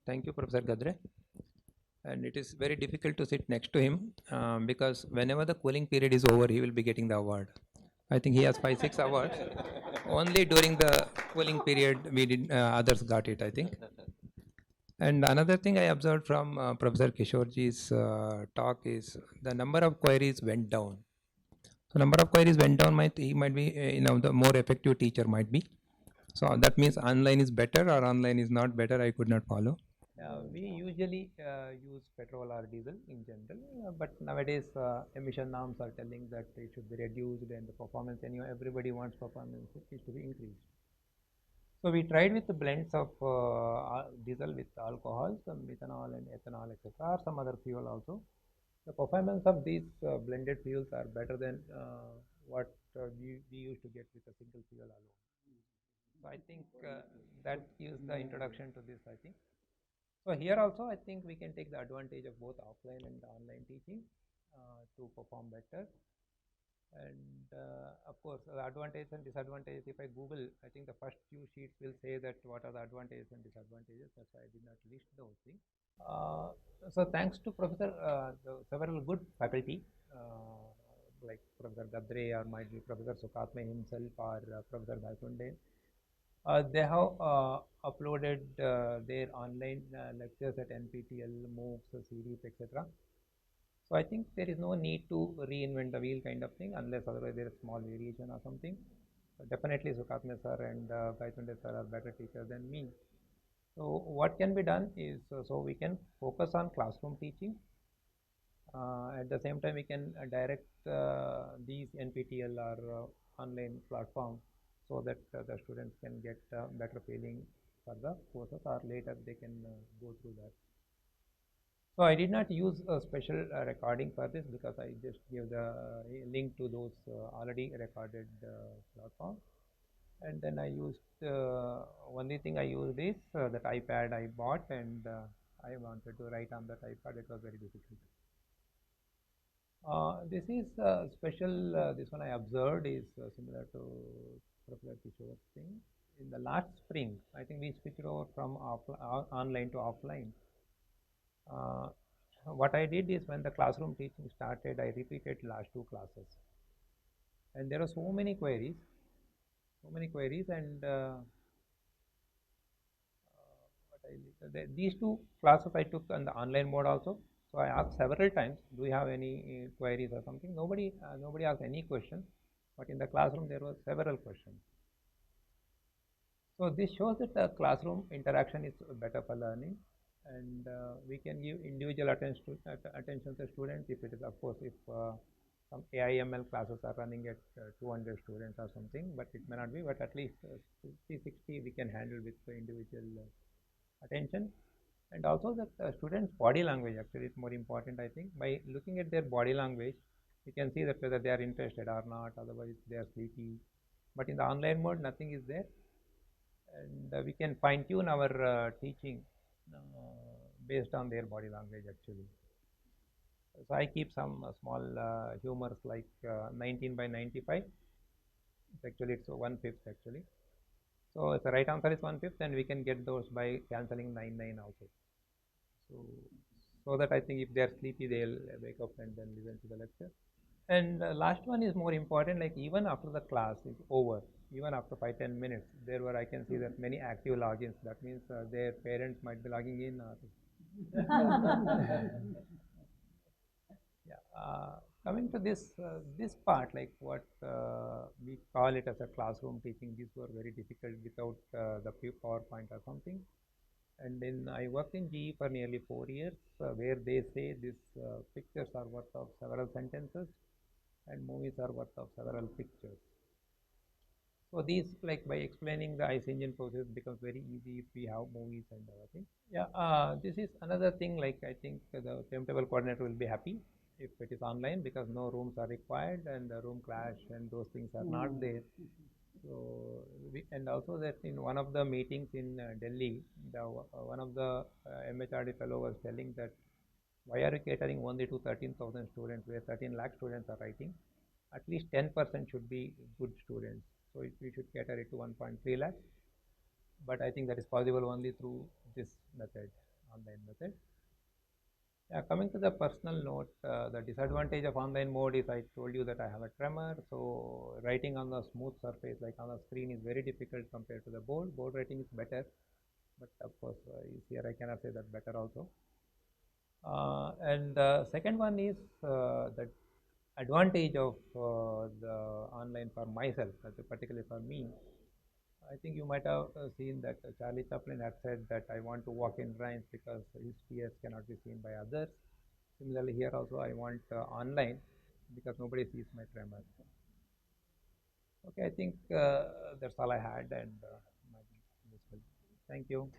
Thank you, Professor Gadre. And it is very difficult to sit next to him because whenever the cooling period is over, he will be getting the award. I think he has 5, 6 awards. Only during the cooling period, we did others got it, I think. And another thing I observed from Professor Kishorji's talk is the number of queries went down. So number of queries went down. He might be the more effective teacher might be. So that means online is better or online is not better. I could not follow. We usually use petrol or diesel in general, but nowadays emission norms are telling that it should be reduced and the performance, everybody wants performance, it needs to be increased. So we tried with the blends of diesel with alcohols, methanol and ethanol, etc., or some other fuel also. The performance of these blended fuels are better than what we used to get with a single fuel alone. So I think that gives the introduction to this, I think. So here also, I think we can take the advantage of both offline and online teaching to perform better. And of course, the advantages and disadvantages, if I Google, I think the first few sheets will say that what are the advantages and disadvantages. That's why I did not list those things. So thanks to Professor, several good faculty, like Professor Gadre or might be Professor Sukatme himself or Professor Gaikonde, they have uploaded their online lectures at NPTEL, MOOCs, series, etc. So I think there is no need to reinvent the wheel kind of thing, unless otherwise there is small variation or something. Definitely Sukatme sir and Gaikonde sir are better teachers than me. So what can be done is, so we can focus on classroom teaching. At the same time, we can direct these NPTEL or online platform so that the students can get better feeling for the courses, or later they can go through that. So I did not use a special recording for this because I just gave the link to those already recorded platforms. And then I used, only thing I used is that iPad I bought, and I wanted to write on that iPad. It was very difficult. This is special, this one I observed is similar to Professor Kishore's thing. In the last spring, I think we switched over from online to offline. What I did is, when the classroom teaching started, I repeated last 2 classes. And there are so many queries, and these 2 classes I took on the online mode also. So I asked several times, do you have any queries or something? Nobody asked any question, but in the classroom there were several questions. So this shows that the classroom interaction is better for learning, and we can give individual attention to students. If it is, of course, if some AIML classes are running at 200 students or something, but it may not be, but at least 50, 60 we can handle with the individual attention. And also the students' body language actually is more important, I think. By looking at their body language, you can see that whether they are interested or not, otherwise they are sleepy. But in the online mode, nothing is there, and we can fine tune our teaching based on their body language actually. So I keep some small humors like 19 by 95. Actually, it's 1/5 actually. So if the right answer is 1/5, then we can get those by cancelling 9 also. So that I think if they are sleepy, they'll wake up and then listen to the lecture. And last one is more important, like even after the class is over, even after 5-10 minutes, there were, I can see that many active logins. That means their parents might be logging in. Yeah. Coming to this part, like what we call it as a classroom teaching, these were very difficult without the PowerPoint or something. And then I worked in GE for nearly 4 years, where they say these pictures are worth of several sentences and movies are worth of several pictures. So these, like by explaining the IC engine process, becomes very easy if we have movies and everything. Yeah, this is another thing, like I think the timetable coordinator will be happy if it is online, because no rooms are required and the room clash and those things are not there. So and also that in one of the meetings in Delhi, one of the MHRD fellow was telling that, why are you catering only to 13,000 students where 13 lakh students are writing? At least 10% should be good students. So we should cater it to 1.3 lakh. But I think that is possible only through this method. online method. Yeah, coming to the personal note, the disadvantage of online mode is I told you that I have a tremor, so writing on the smooth surface like on the screen is very difficult compared to the board. Board writing is better, but of course here I cannot say that better also. And the second one is the advantage of the online for myself, particularly for me. I think you might have seen that Charlie Chaplin had said that I want to walk in rhymes because his tears cannot be seen by others. Similarly, here also I want online because nobody sees my tremors. Okay, I think that's all I had, and thank you.